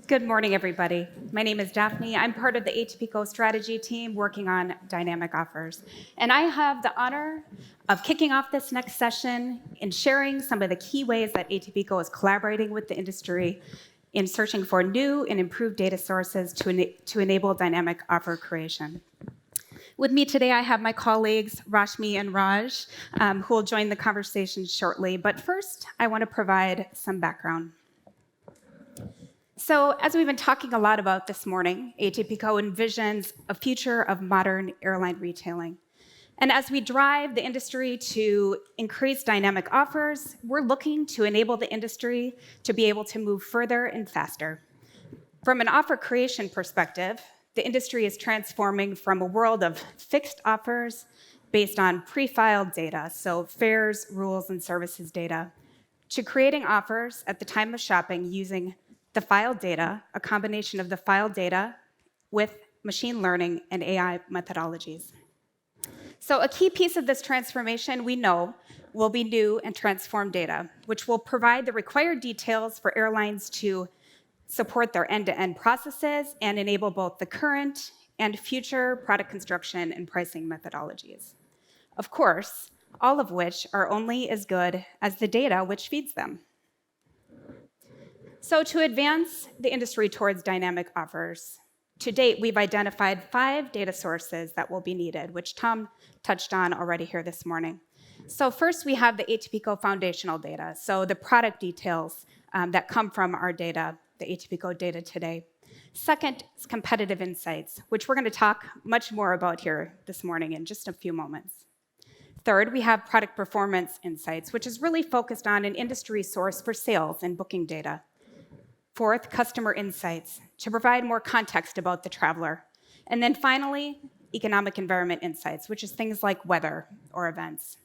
Good morning, everybody. My name is Daphne. I'm part of the ATPCO strategy team working on dynamic offers. And I have the honor of kicking off this next session and sharing some of the key ways that ATPCO is collaborating with the industry in searching for new and improved data sources to enable dynamic offer creation. With me today, I have my colleagues, Rashmi and Raj, who will join the conversation shortly. But first, I want to provide some background. So, as we've been talking a lot about this morning, ATPCO envisions a future of modern airline retailing. And as we drive the industry to increase dynamic offers, we're looking to enable the industry to be able to move further and faster. From an offer creation perspective, the industry is transforming from a world of fixed offers based on pre-filed data, so fares, rules, and services data, to creating offers at the time of shopping using the filed data, a combination of the filed data with machine learning and AI methodologies. So a key piece of this transformation we know will be new and transformed data, which will provide the required details for airlines to support their end-to-end processes and enable both the current and future product construction and pricing methodologies. Of course, all of which are only as good as the data which feeds them. So to advance the industry towards dynamic offers, to date, we've identified 5 data sources that will be needed, which Tom touched on already here this morning. So first, we have the ATPCO foundational data, so the product details that come from our data, the ATPCO data today. Second is competitive insights, which we're going to talk much more about here this morning in just a few moments. Third, we have product performance insights, which is really focused on an industry source for sales and booking data. Fourth, customer insights, to provide more context about the traveler. And then finally, economic environment insights, which is things like weather or events.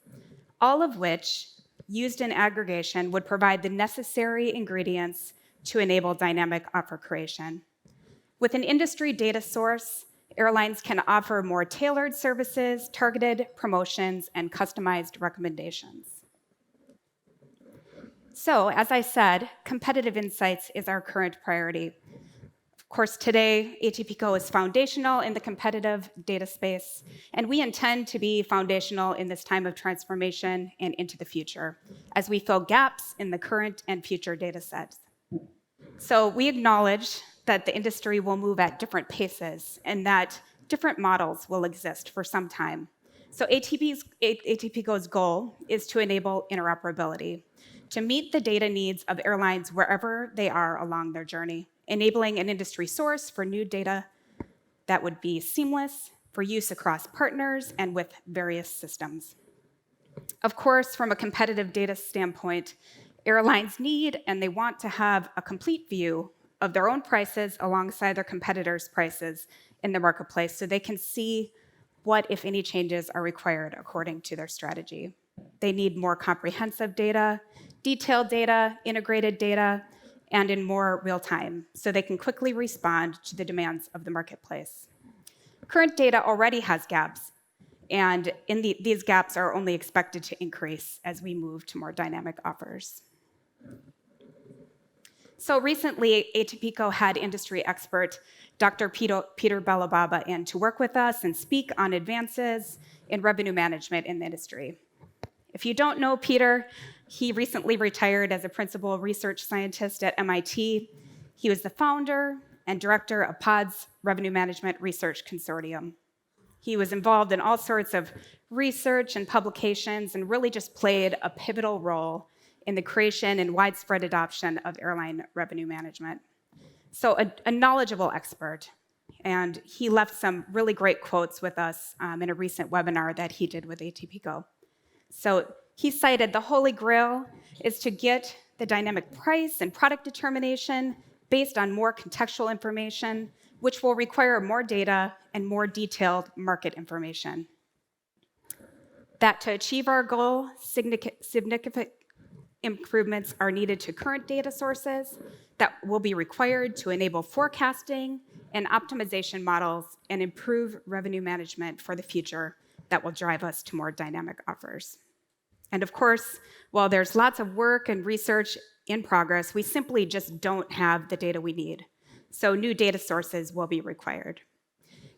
All of which, used in aggregation, would provide the necessary ingredients to enable dynamic offer creation. With an industry data source, airlines can offer more tailored services, targeted promotions, and customized recommendations. So, as I said, competitive insights is our current priority. Of course, today, ATPCO is foundational in the competitive data space, and we intend to be foundational in this time of transformation and into the future, as we fill gaps in the current and future data sets. So we acknowledge that the industry will move at different paces and that different models will exist for some time. So ATPCO's goal is to enable interoperability, to meet the data needs of airlines wherever they are along their journey, enabling an industry source for new data that would be seamless for use across partners and with various systems. Of course, from a competitive data standpoint, airlines need and they want to have a complete view of their own prices alongside their competitors' prices in the marketplace so they can see what, if any, changes are required according to their strategy. They need more comprehensive data, detailed data, integrated data, and in more real time, so they can quickly respond to the demands of the marketplace. Current data already has gaps, and these gaps are only expected to increase as we move to more dynamic offers. So recently, ATPCO had industry expert Dr. Peter Belababa in to work with us and speak on advances in revenue management in the industry. If you don't know Peter, he recently retired as a principal research scientist at MIT. He was the founder and director of POD's Revenue Management Research Consortium. He was involved in all sorts of research and publications and really just played a pivotal role in the creation and widespread adoption of airline revenue management. So a knowledgeable expert, and he left some really great quotes with us in a recent webinar that he did with ATPCO. So he cited the holy grail is to get the dynamic price and product determination based on more contextual information, which will require more data and more detailed market information. That to achieve our goal, significant improvements are needed to current data sources that will be required to enable forecasting and optimization models and improve revenue management for the future that will drive us to more dynamic offers. And of course, while there's lots of work and research in progress, we simply just don't have the data we need. so new data sources will be required.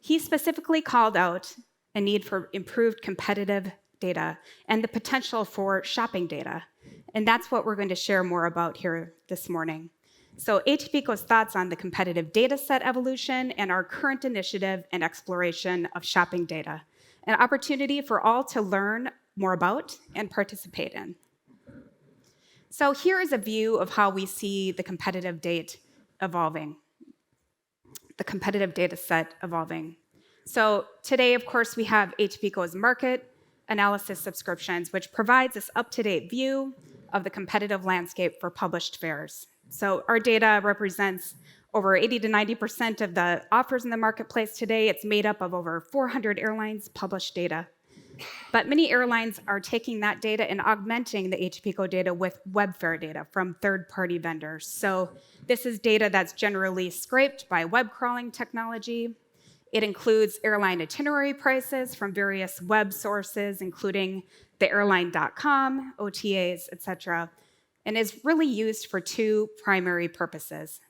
He specifically called out a need for improved competitive data and the potential for shopping data. And that's what we're going to share more about here this morning. So ATPCO's thoughts on the competitive data set evolution and our current initiative and exploration of shopping data, an opportunity for all to learn more about and participate in. So here is a view of how we see the competitive data set evolving. So today, of course, we have ATPCO's market analysis subscriptions, which provides this up-to-date view of the competitive landscape for published fares. So our data represents over 80 to 90% of the offers in the marketplace today. It's made up of over 400 airlines' published data. But many airlines are taking that data and augmenting the ATPCO data with web fare data from third-party vendors. So this is data that's generally scraped by web crawling technology. It includes airline itinerary prices from various web sources, including the airline.com, OTAs, et cetera, and is really used for two primary purposes: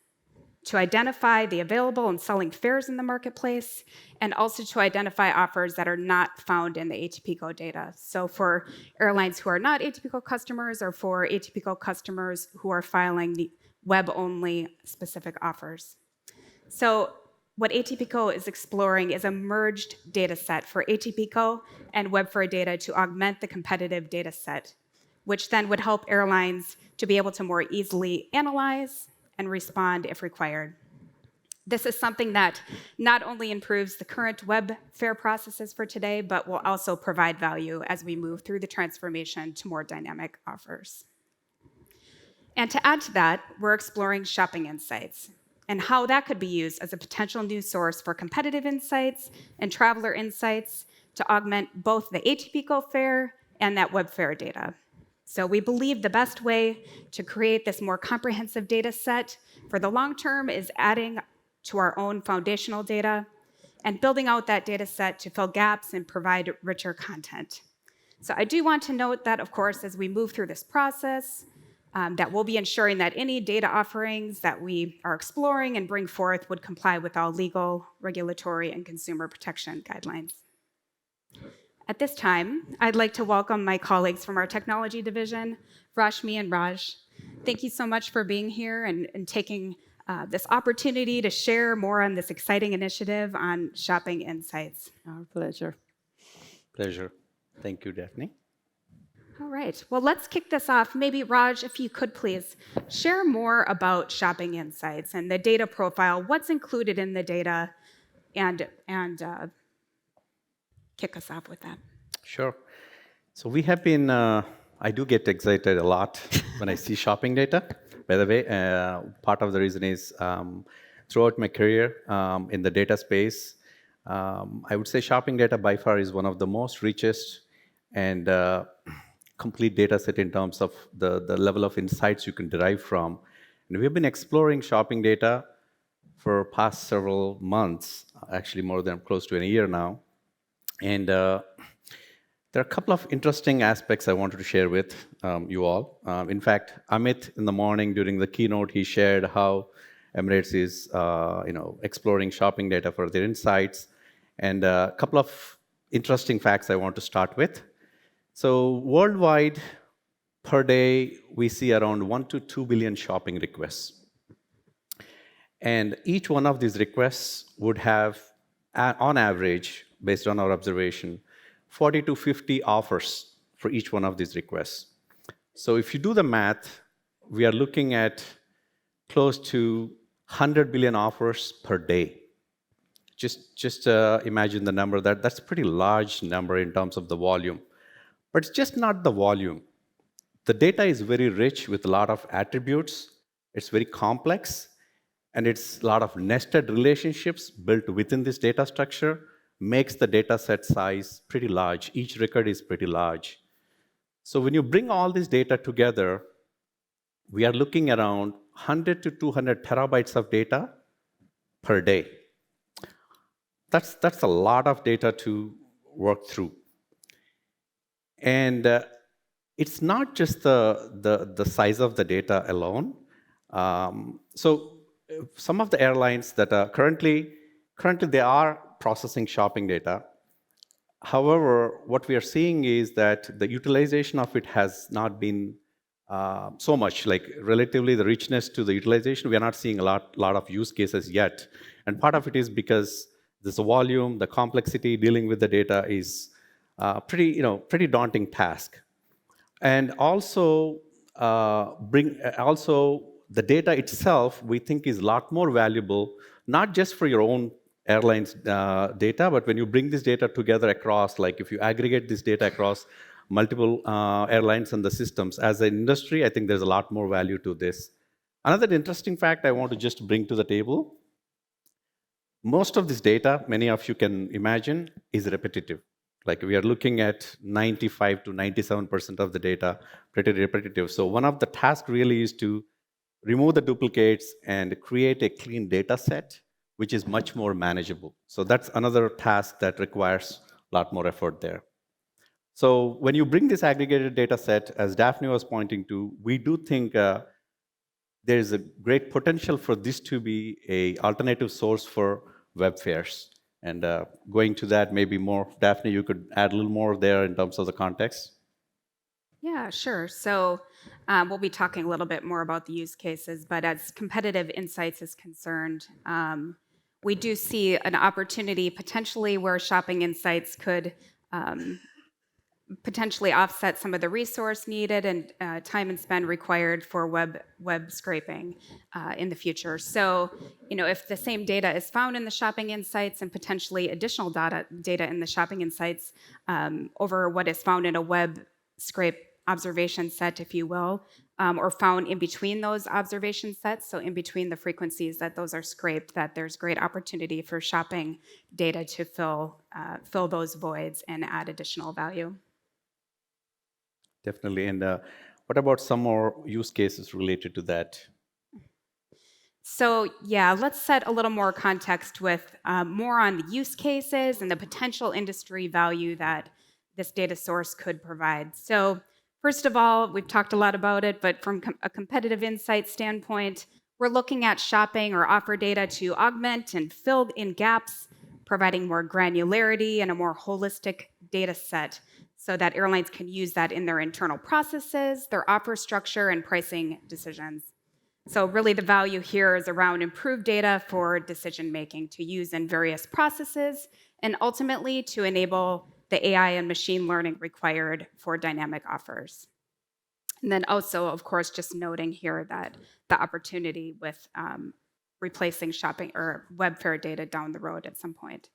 to identify the available and selling fares in the marketplace, and also to identify offers that are not found in the ATPCO data. So for airlines who are not ATPCO customers, or for ATPCO customers who are filing the web-only specific offers. So what ATPCO is exploring is a merged data set for ATPCO and WebFare data to augment the competitive data set, which then would help airlines to be able to more easily analyze and respond if required. This is something that not only improves the current web fare processes for today, but will also provide value as we move through the transformation to more dynamic offers. And to add to that, we're exploring shopping insights and how that could be used as a potential new source for competitive insights and traveler insights to augment both the ATPCO fare and that web fare data. So we believe the best way to create this more comprehensive data set for the long term is adding to our own foundational data and building out that data set to fill gaps and provide richer content. So I do want to note that, of course, as we move through this process, that we'll be ensuring that any data offerings that we are exploring and bring forth would comply with all legal, regulatory, and consumer protection guidelines. At this time, I'd like to welcome my colleagues from our technology division, Rashmi and Raj. Thank you so much for being here and taking this opportunity to share more on this exciting initiative on shopping insights. Our pleasure. Pleasure. Thank you, Daphne. All right, well, let's kick this off. Maybe Raj, if you could please share more about shopping insights and the data profile, what's included in the data, and kick us off with that. Sure. So we have been, I do get excited a lot when I see shopping data. By the way, part of the reason is throughout my career in the data space, I would say shopping data by far is one of the most richest and complete data set in terms of the level of insights you can derive from. And we've been exploring shopping data for past several months, actually more than close to a year now. And there are a couple of interesting aspects I wanted to share with you all. In fact, Amit in the morning during the keynote, he shared how Emirates is exploring shopping data for their insights. And a couple of interesting facts I want to start with. So worldwide, per day, we see around 1 to 2 billion shopping requests. And each one of these requests would have, on average, based on our observation, 40 to 50 offers for each one of these requests. So if you do the math, we are looking at close to 100 billion offers per day. Just imagine the number. That's a pretty large number in terms of the volume. But it's just not the volume. The data is very rich with a lot of attributes. It's very complex, and it's a lot of nested relationships built within this data structure, makes the data set size pretty large. Each record is pretty large. So when you bring all this data together, we are looking around 100 to 200 terabytes of data per day. That's a lot of data to work through. And it's not just the size of the data alone. So some of the airlines that are currently they are processing shopping data. However, what we are seeing is that the utilization of it has not been so much. Like relatively, the richness to the utilization, we are not seeing a lot of use cases yet. And part of it is because this volume, the complexity dealing with the data is pretty daunting task. And also also the data itself we think is a lot more valuable, not just for your own airlines data, but when you bring this data together across, like if you aggregate this data across multiple airlines and the systems, as an industry, I think there's a lot more value to this. Another interesting fact I want to just bring to the table: most of this data, many of you can imagine, is repetitive. Like we are looking at 95 to 97% of the data, pretty repetitive. So one of the tasks really is to remove the duplicates and create a clean data set, which is much more manageable. So that's another task that requires a lot more effort there. So when you bring this aggregated data set, as Daphne was pointing to, we do think there is a great potential for this to be an alternative source for web fares. And going to that, maybe more, Daphne, you could add a little more there in terms of the context. Yeah, sure. So we'll be talking a little bit more about the use cases, but as competitive insights is concerned, we do see an opportunity potentially where shopping insights could potentially offset some of the resource needed and time and spend required for web scraping in the future. So, if the same data is found in the shopping insights and potentially additional data in the shopping insights over what is found in a web scrape observation set, if you will, or found in between those observation sets, so in between the frequencies that those are scraped, that there's great opportunity for shopping data to fill those voids and add additional value. Definitely. And what about some more use cases related to that? So yeah, let's set a little more context with more on the use cases and the potential industry value that this data source could provide. So first of all, we've talked a lot about it, but from a competitive insight standpoint, we're looking at shopping or offer data to augment and fill in gaps, providing more granularity and a more holistic data set so that airlines can use that in their internal processes, their offer structure, and pricing decisions. So really the value here is around improved data for decision making to use in various processes and ultimately to enable the AI and machine learning required for dynamic offers. And then also, of course, just noting here that the opportunity with replacing shopping or web fare data down the road at some point.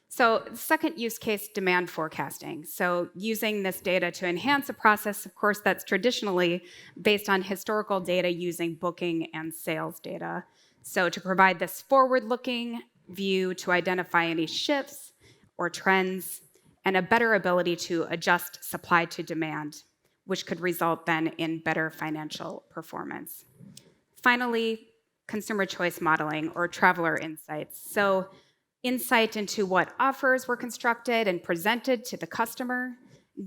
So the second use case, demand forecasting. So using this data to enhance a process, of course, that's traditionally based on historical data using booking and sales data. So to provide this forward-looking view to identify any shifts or trends and a better ability to adjust supply to demand, which could result then in better financial performance. Finally, consumer choice modeling or traveler insights. So insight into what offers were constructed and presented to the customer,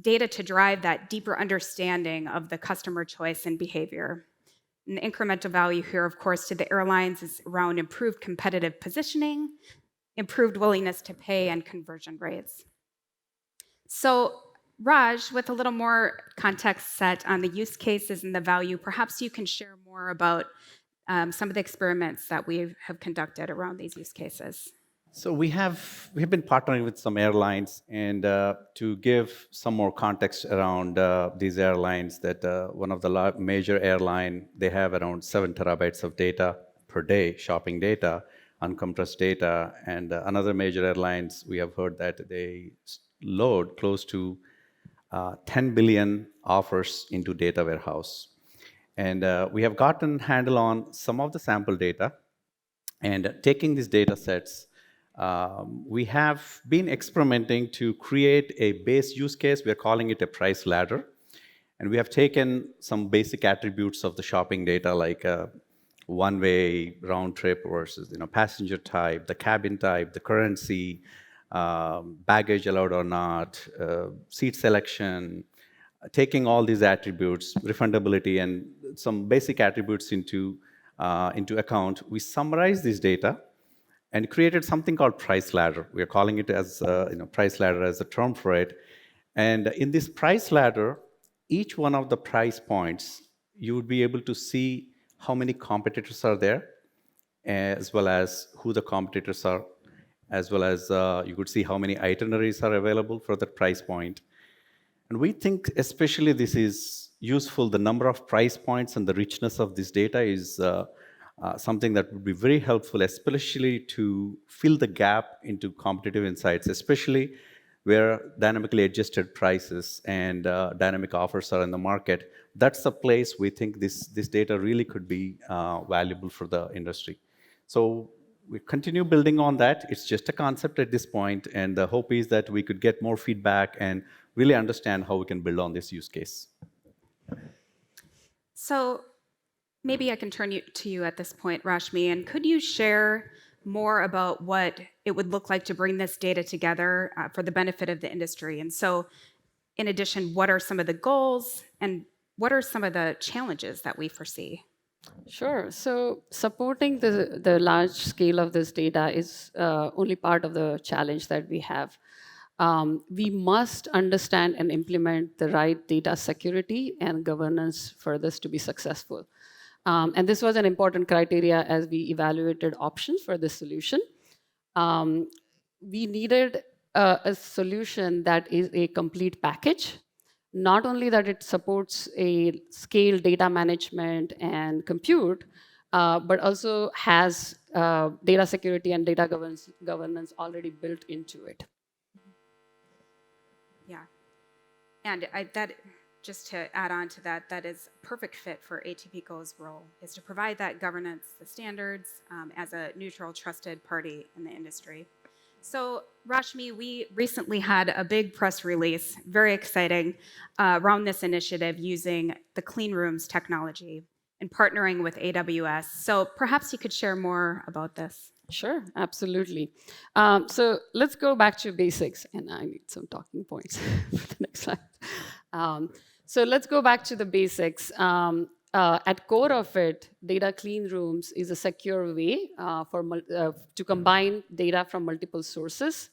data to drive that deeper understanding of the customer choice and behavior. And the incremental value here, of course, to the airlines is around improved competitive positioning, improved willingness to pay, and conversion rates. So, Raj, with a little more context set on the use cases and the value, perhaps you can share more about some of the experiments that we have conducted around these use cases. So we have been partnering with some airlines, and to give some more context around these airlines, that one of the major airline, they have around 7 terabytes of data per day, shopping data, uncompressed data, and another major airlines, we have heard that they load close to 10 billion offers into data warehouse. And we have gotten handle on some of the sample data, and taking these data sets, we have been experimenting to create a base use case. We're calling it a price ladder. And we have taken some basic attributes of the shopping data, like one-way round trip versus passenger type, the cabin type, the currency, baggage allowed or not, seat selection, taking all these attributes, refundability, and some basic attributes into into account, we summarize this data and created something called price ladder. We are calling it as price ladder as a term for it. And in this price ladder, each one of the price points, you would be able to see how many competitors are there, as well as who the competitors are, as well as you could see how many itineraries are available for that price point. And we think especially this is useful. The number of price points and the richness of this data is something that would be very helpful, especially to fill the gap into competitive insights, especially where dynamically adjusted prices and dynamic offers are in the market. That's the place we think this data really could be valuable for the industry. So we continue building on that. It's just a concept at this point, and the hope is that we could get more feedback and really understand how we can build on this use case. So maybe I can turn to you at this point, Rashmi, and could you share more about what it would look like to bring this data together for the benefit of the industry? And so, in addition, what are some of the goals and what are some of the challenges that we foresee? Sure. So supporting the large scale of this data is only part of the challenge that we have. We must understand and implement the right data security and governance for this to be successful. And this was an important criteria as we evaluated options for this solution. We needed a solution that is a complete package. Not only that it supports a scale data management and compute, but also has data security and data governance already built into it. Yeah. And just to add on to that, that is a perfect fit for ATPCO's role, is to provide that governance, the standards, as a neutral, trusted party in the industry. So, Rashmi, we recently had a big press release, very exciting, around this initiative using the Clean Rooms technology and partnering with AWS. So perhaps you could share more about this. Sure, absolutely. So let's go back to basics, and I need some talking points for the next slide. So let's go back to the basics. At core of it, data clean rooms is a secure way to combine data from multiple sources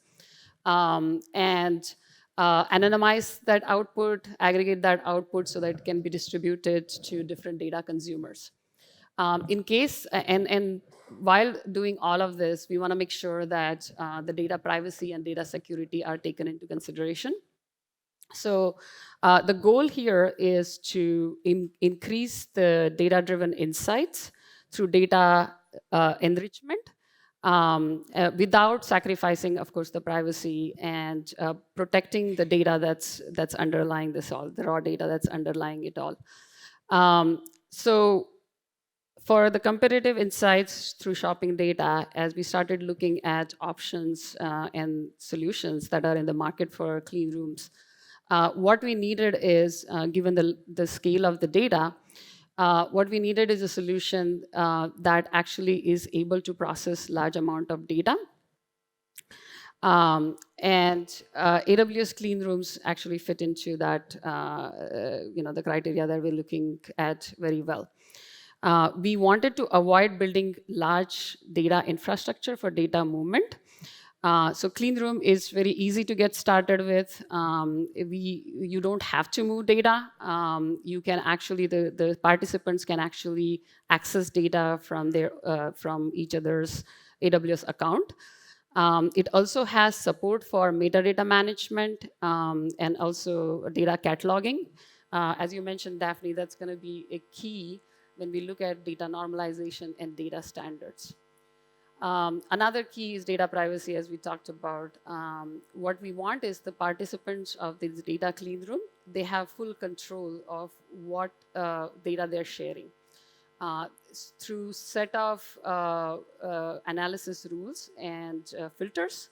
and anonymize that output, aggregate that output so that it can be distributed to different data consumers. And while doing all of this, we want to make sure that the data privacy and data security are taken into consideration. So the goal here is to increase the data-driven insights through data enrichment without sacrificing, of course, the privacy and protecting the data that's underlying this all, the raw data that's underlying it all. So for the competitive insights through shopping data, as we started looking at options and solutions that are in the market for clean rooms, what we needed is, given the scale of the data, what we needed is a solution that actually is able to process large amount of data. And AWS Clean Rooms actually fit into that, the criteria that we're looking at very well. We wanted to avoid building large data infrastructure for data movement. So Clean Room is very easy to get started with. You don't have to move data. You can actually, the participants can actually access data from each other's AWS account. It also has support for metadata management and also data cataloging. As you mentioned, Daphne, that's going to be a key when we look at data normalization and data standards. Another key is data privacy, as we talked about. What we want is the participants of this data clean room, they have full control of what data they're sharing. Through set of analysis rules and filters,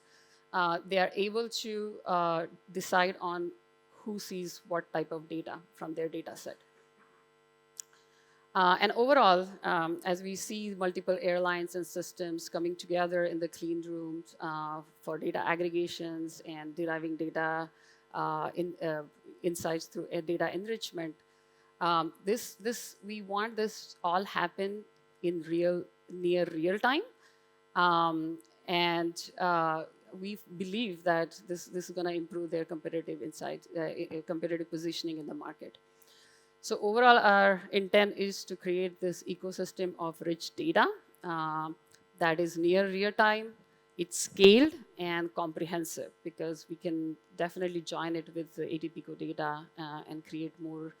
they are able to decide on who sees what type of data from their data set. And overall, as we see multiple airlines and systems coming together in the clean rooms for data aggregations and deriving data insights through data enrichment, we want this all happen in near real time. And we believe that this is going to improve their competitive insight, competitive positioning in the market. So overall, our intent is to create this ecosystem of rich data that is near real time, it's scaled and comprehensive, because we can definitely join it with the ATPCO data and create more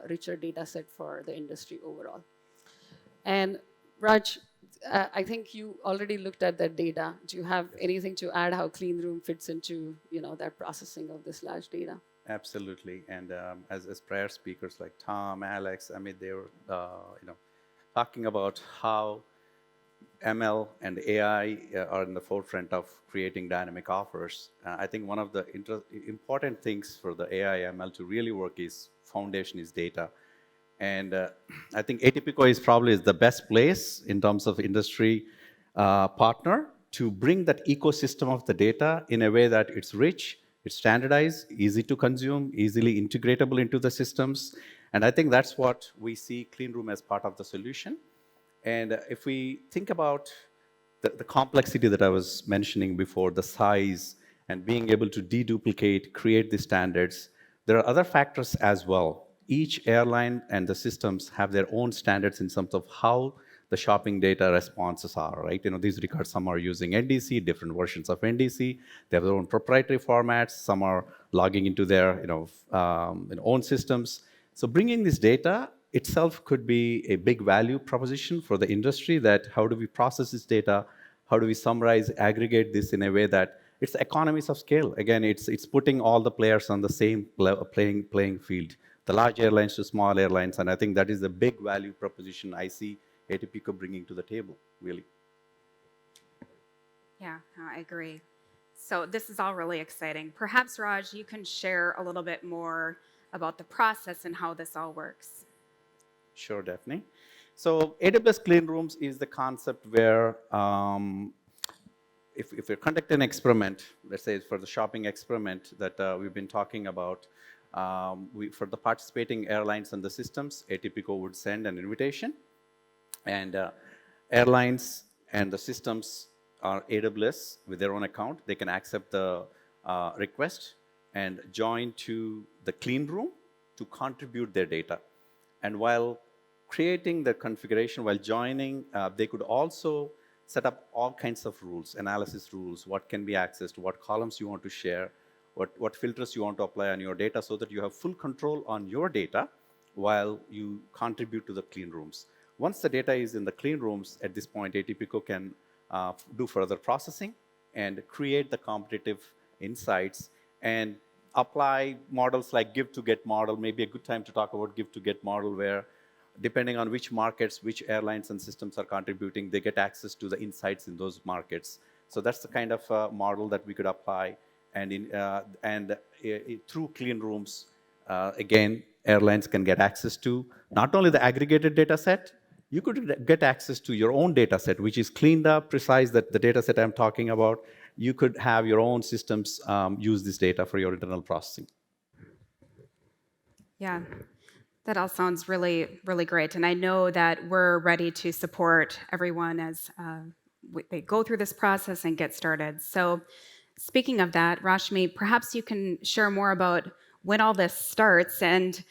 richer data set for the industry overall. And Raj, I think you already looked at that data. Do you have anything to add how Cleanroom fits into that processing of this large data? Absolutely. And as prior speakers like Tom, Alex, Amit, they were talking about how ML and AI are in the forefront of creating dynamic offers. I think one of the important things for the AI ML to really work is foundation is data. And I think ATPCO is probably the best place in terms of industry partner to bring that ecosystem of the data in a way that it's rich, it's standardized, easy to consume, easily integratable into the systems. And I think that's what we see Cleanroom as part of the solution. And if we think about the complexity that I was mentioning before, the size, and being able to deduplicate, create the standards, there are other factors as well. Each airline and the systems have their own standards in terms of how the shopping data responses are, right? These records, some are using NDC, different versions of NDC. They have their own proprietary formats. Some are logging into their own systems. So bringing this data itself could be a big value proposition for the industry, that how do we process this data? How do we summarize, aggregate this in a way that it's economies of scale? Again, it's putting all the players on the same playing field, the large airlines to small airlines, and I think that is the big value proposition I see ATPCO bringing to the table, really. Yeah, no, I agree. So this is all really exciting. Perhaps, Raj, you can share a little bit more about the process and how this all works. Sure, Daphne. So AWS Cleanrooms is the concept where if we conduct an experiment, let's say for the shopping experiment that we've been talking about, for the participating airlines and the systems, ATPCO would send an invitation, and airlines and the systems are AWS with their own account. They can accept the request and join to the clean room to contribute their data. And while creating the configuration, while joining, they could also set up all kinds of rules, analysis rules, what can be accessed, what columns you want to share, what filters you want to apply on your data, so that you have full control on your data while you contribute to the clean rooms. Once the data is in the clean rooms, at this point, ATPCO can do further processing and create the competitive insights and apply models like give to get model. Maybe a good time to talk about give to get model, where depending on which markets, which airlines and systems are contributing, they get access to the insights in those markets. So that's the kind of model that we could apply. And through clean rooms, again, airlines can get access to not only the aggregated data set, you could get access to your own data set, which is cleaned up, precise, that the data set I'm talking about. You could have your own systems use this data for your internal processing. Yeah, that all sounds really, really great. And I know that we're ready to support everyone as they go through this process and get started. So speaking of that, Rashmi, perhaps you can share more about when all this starts, and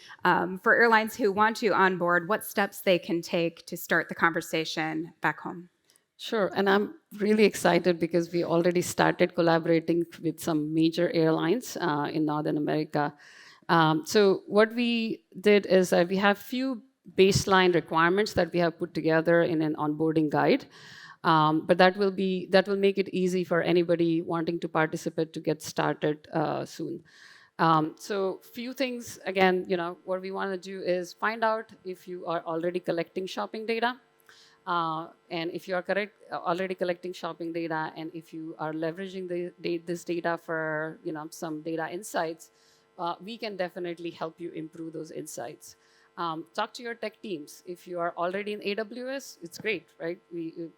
for airlines who want to onboard, what steps they can take to start the conversation back home. Sure, and I'm really excited because we already started collaborating with some major airlines in Northern America. So what we did is we have few baseline requirements that we have put together in an onboarding guide, but that will make it easy for anybody wanting to participate to get started soon. So few things, again, what we want to do is find out if you are already collecting shopping data. And if you are already collecting shopping data, and if you are leveraging this data for some data insights, we can definitely help you improve those insights. Talk to your tech teams. If you are already in AWS, it's great, right? We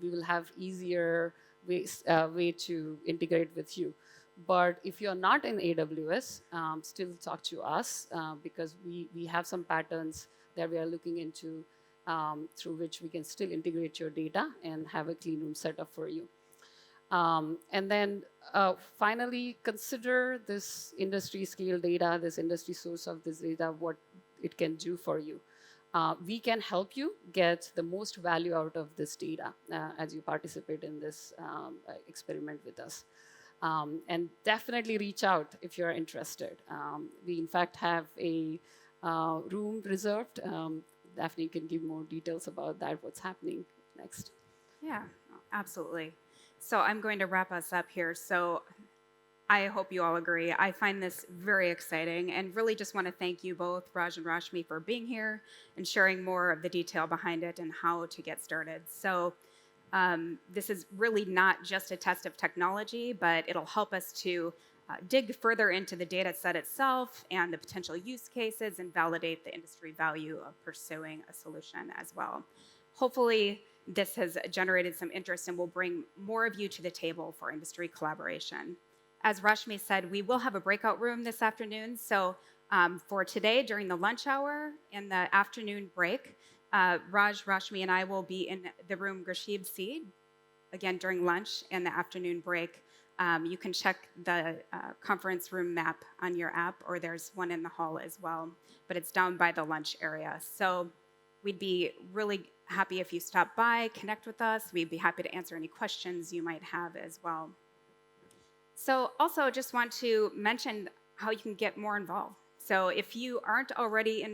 will have easier way to integrate with you. But if you're not in AWS, still talk to us because we have some patterns that we are looking into, through which we can still integrate your data and have a clean room set up for you. And then finally, consider this industry scale data, this industry source of this data, what it can do for you. We can help you get the most value out of this data as you participate in this experiment with us. And definitely reach out if you're interested. We, in fact, have a room reserved. Daphne can give more details about that, what's happening next. Yeah, absolutely. So I'm going to wrap us up here. So I hope you all agree. I find this very exciting and really just want to thank you both, Raj and Rashmi, for being here and sharing more of the detail behind it and how to get started. So this is really not just a test of technology, but it'll help us to dig further into the data set itself and the potential use cases and validate the industry value of pursuing a solution as well. Hopefully, this has generated some interest and will bring more of you to the table for industry collaboration. As Rashmi said, we will have a breakout room this afternoon. So for today, during the lunch hour and the afternoon break, Raj, Rashmi, and I will be in the room Grashib C, again during lunch and the afternoon break. You can check the conference room map on your app, or there's one in the hall as well, but it's down by the lunch area. So we'd be really happy if you stop by, connect with us. We'd be happy to answer any questions you might have as well. So also just want to mention how you can get more involved. So if you aren't already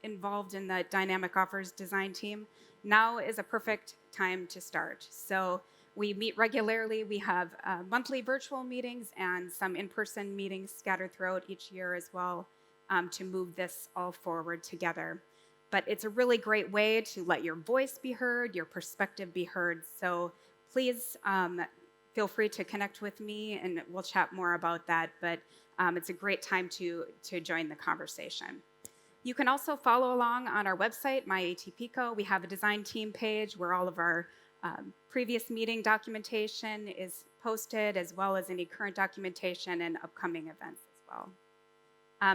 involved in the Dynamic Offers design team, now is a perfect time to start. So we meet regularly. We have monthly virtual meetings and some in-person meetings scattered throughout each year as well to move this all forward together. But it's a really great way to let your voice be heard, your perspective be heard. So please feel free to connect with me and we'll chat more about that. But it's a great time to join the conversation. You can also follow along on our website, MyATPco. We have a design team page where all of our previous meeting documentation is posted, as well as any current documentation and upcoming events as well.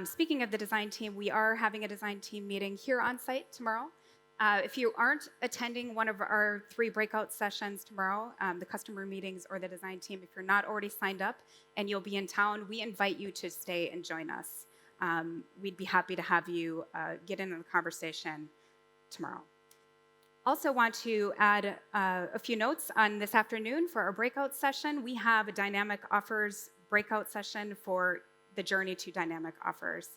Speaking of the design team, we are having a design team meeting here on site tomorrow. If you aren't attending one of our 3 breakout sessions tomorrow, the customer meetings or the design team, if you're not already signed up and you'll be in town, we invite you to stay and join us. We'd be happy to have you get into the conversation tomorrow. Also want to add a few notes on this afternoon for our breakout session. We have a Dynamic Offers breakout session for the journey to Dynamic Offers.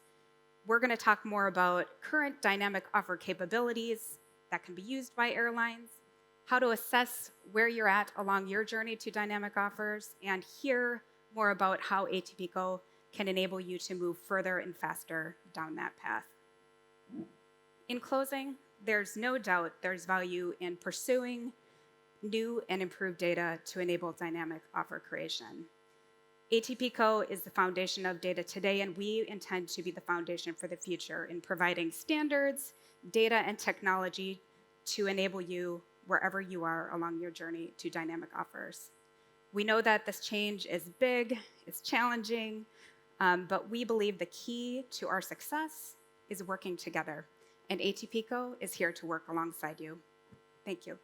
We're going to talk more about current dynamic offer capabilities that can be used by airlines, how to assess where you're at along your journey to dynamic offers, and hear more about how ATPco can enable you to move further and faster down that path. In closing, there's no doubt there's value in pursuing new and improved data to enable dynamic offer creation. ATPco is the foundation of data today, and we intend to be the foundation for the future in providing standards, data, and technology to enable you wherever you are along your journey to dynamic offers. We know that this change is big, it's challenging, but we believe the key to our success is working together, and ATPco is here to work alongside you. Thank you.